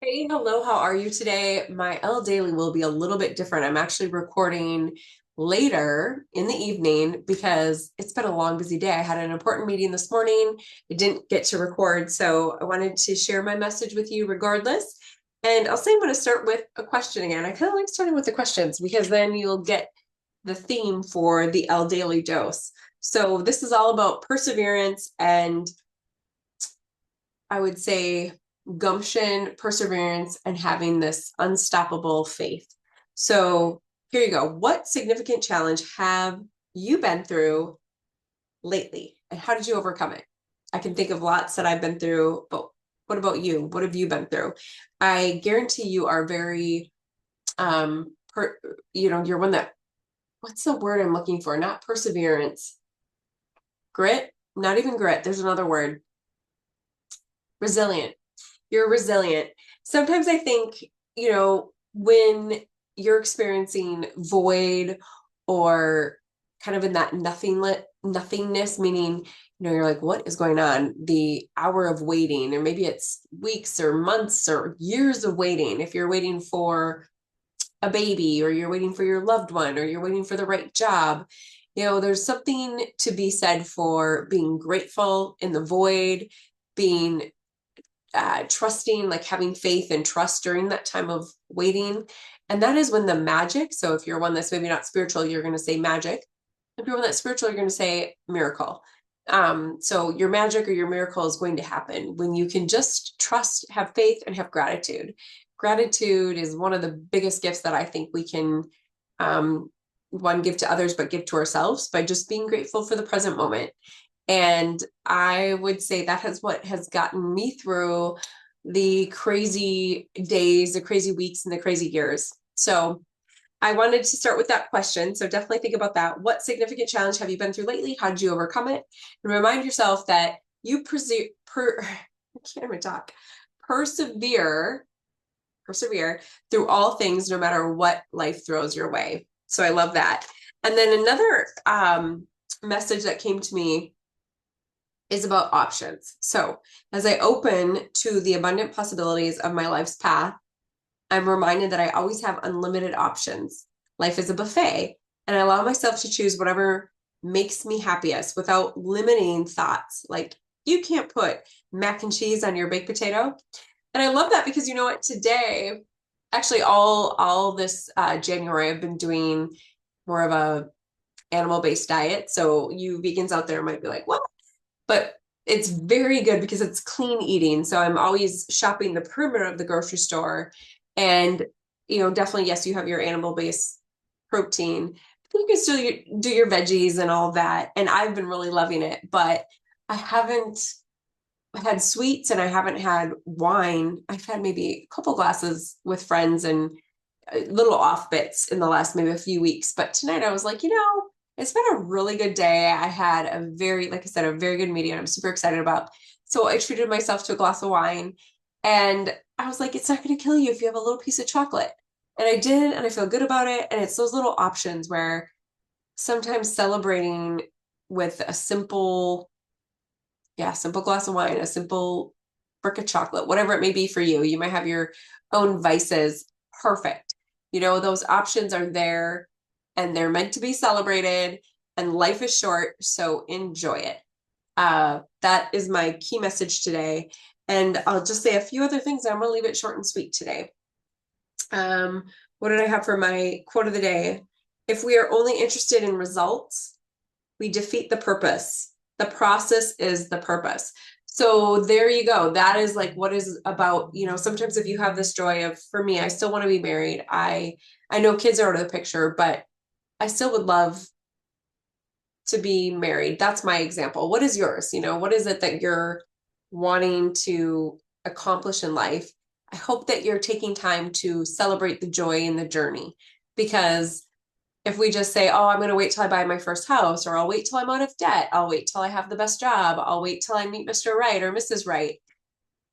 Hey, hello, how are you today? My L Daily will be a little bit different. I'm actually recording later in the evening because it's been a long, busy day. I had an important meeting this morning. I didn't get to record, so I wanted to share my message with you regardless. And I'll say I'm going to start with a question again. I kind of like starting with the questions because then you'll get the theme for the L Daily dose. So this is all about perseverance and I would say gumption, perseverance, and having this unstoppable faith. So here you go. What significant challenge have you been through lately? And how did you overcome it? I can think of lots that I've been through, but what about you? What have you been through? I guarantee you are very you're one that what's the word I'm looking for? Not perseverance. Grit? Not even grit. There's another word. Resilient. You're resilient. Sometimes I think, when you're experiencing void or kind of in that nothingness, meaning, you're like, what is going on? The hour of waiting, or maybe it's weeks or months or years of waiting. If you're waiting for a baby, or you're waiting for your loved one, or you're waiting for the right job, there's something to be said for being grateful in the void, being trusting, like having faith and trust during that time of waiting. And that is when the magic, so if you're one that's maybe not spiritual, you're going to say magic. If you're one that's spiritual, you're going to say miracle. So your magic or your miracle is going to happen when you can just trust, have faith, and have gratitude. Gratitude is one of the biggest gifts that I think we can, one, give to others, but give to ourselves by just being grateful for the present moment. And I would say that has what has gotten me through the crazy days, the crazy weeks, and the crazy years. So I wanted to start with that question. So definitely think about that. What significant challenge have you been through lately? How did you overcome it? And remind yourself that you I can't even talk. Persevere, persevere through all things, no matter what life throws your way. So I love that. And then another message that came to me is about options. So as I open to the abundant possibilities of my life's path, I'm reminded that I always have unlimited options. Life is a buffet, and I allow myself to choose whatever makes me happiest without limiting thoughts. Like, you can't put mac and cheese on your baked potato. And I love that because you know what? Today, actually, all this January, I've been doing more of a animal-based diet. So you vegans out there might be like, what? But it's very good because it's clean eating. So I'm always shopping the perimeter of the grocery store. And, definitely, yes, you have your animal based protein. You can still do your veggies and all that. And I've been really loving it, but I haven't had sweets and I haven't had wine. I've had maybe a couple glasses with friends and little off bits in the last maybe a few weeks. But tonight I was like, it's been a really good day. I had like I said, a very good meeting I'm super excited about. So I treated myself to a glass of wine and I was like, it's not going to kill you if you have a little piece of chocolate. And I did, and I feel good about it. And it's those little options where sometimes celebrating with a simple glass of wine, a simple brick of chocolate, whatever it may be for you. You might have your own vices. Perfect. Those options are there and they're meant to be celebrated, and life is short, so enjoy it. That is my key message today. And I'll just say a few other things. I'm going to leave it short and sweet today. Um, what did I have for my quote of the day? If we are only interested in results, we defeat the purpose. The process is the purpose. So there you go. That is like what is about, sometimes if you have this joy of, for me, I still want to be married. I know kids are out of the picture, but I still would love to be married. That's my example. What is yours? What is it that you're wanting to accomplish in life? I hope that you're taking time to celebrate the joy in the journey, because if we just say, oh, I'm going to wait till I buy my first house, or I'll wait till I'm out of debt, I'll wait till I have the best job, I'll wait till I meet Mr. Right or Mrs. Right,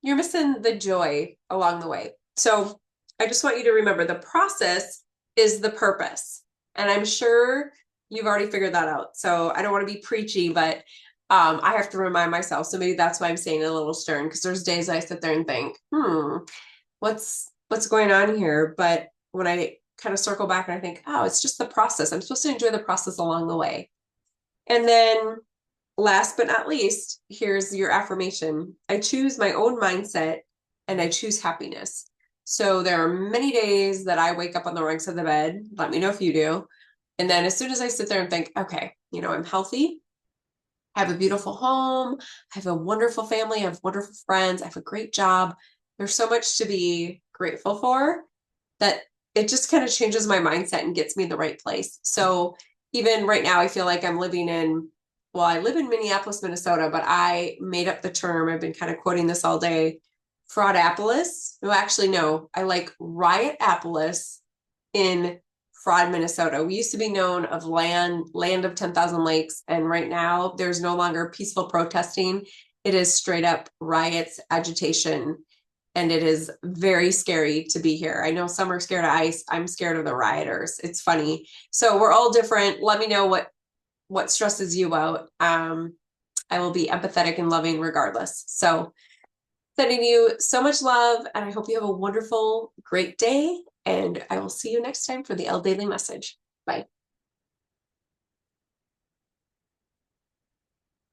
you're missing the joy along the way. So I just want you to remember the process is the purpose. And I'm sure you've already figured that out. So I don't want to be preachy, but I have to remind myself. So maybe that's why I'm saying it a little stern, because there's days I sit there and think, what's going on here? But when I kind of circle back and I think, oh, it's just the process. I'm supposed to enjoy the process along the way. And then last but not least, here's your affirmation. I choose my own mindset and I choose happiness. So there are many days that I wake up on the wrong side of the bed. Let me know if you do. And then as soon as I sit there and think, okay, I'm healthy, I have a beautiful home, I have a wonderful family, I have wonderful friends, I have a great job. There's so much to be grateful for that it just kind of changes my mindset and gets me in the right place. So even right now, I feel like I'm living in, well, I live in Minneapolis, Minnesota, but I made up the term. I've been kind of quoting this all day. Fraudapolis. No, actually, no. I like Riotapolis in Fraud, Minnesota. We used to be known of land of 10,000 lakes, and right now there's no longer peaceful protesting. It is straight up riots, agitation, and it is very scary to be here. I know some are scared of ice. I'm scared of the rioters. It's funny. So we're all different. Let me know what stresses you out. I will be empathetic and loving regardless. So sending you so much love, and I hope you have a wonderful, great day. And I will see you next time for the L Daily Message. Bye.